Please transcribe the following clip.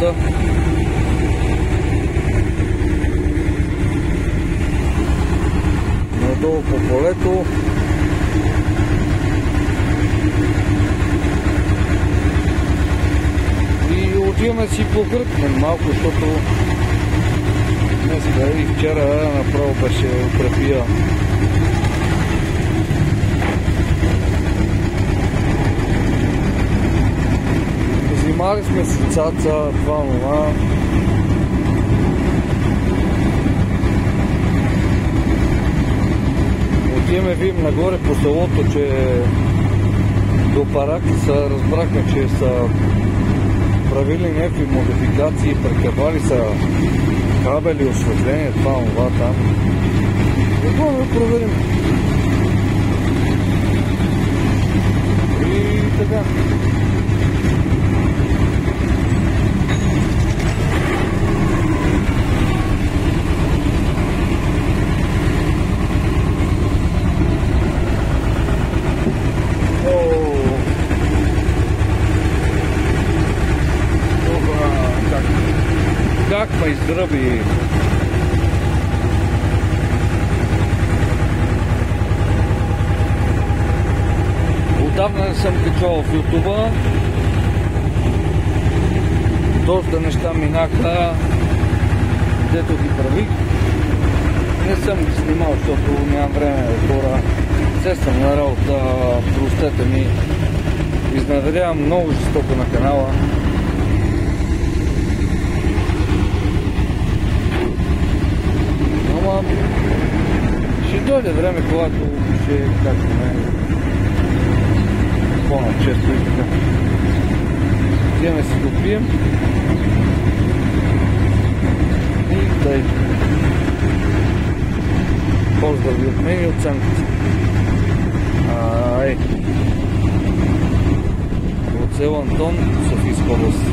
работа. Надолу по полето. И отиваме си погръкнем малко, защото днеска и вчера направо беше укрепия. Взимали сме си цаца, това нова. Отиваме видим нагоре по селото, че до Паракиса разбрахме, че са правили някакви модификации, прекъбали са кабели, осветление, това нова там. Какво да проверим? И така. Как ме издръби! Отдавна не съм качвал в YouTube. Доста неща минаха, дето ги правих. Не съм ги снимал, защото нямам време, хора. Все съм на работа, простете ми. Изневерявам много жестоко на канала. Ама ще дойде време, когато ще качваме по-начесто и така. Идеме си го пием и дай. Поздрави от мен и от Цанката. От село Антон, Софийска област.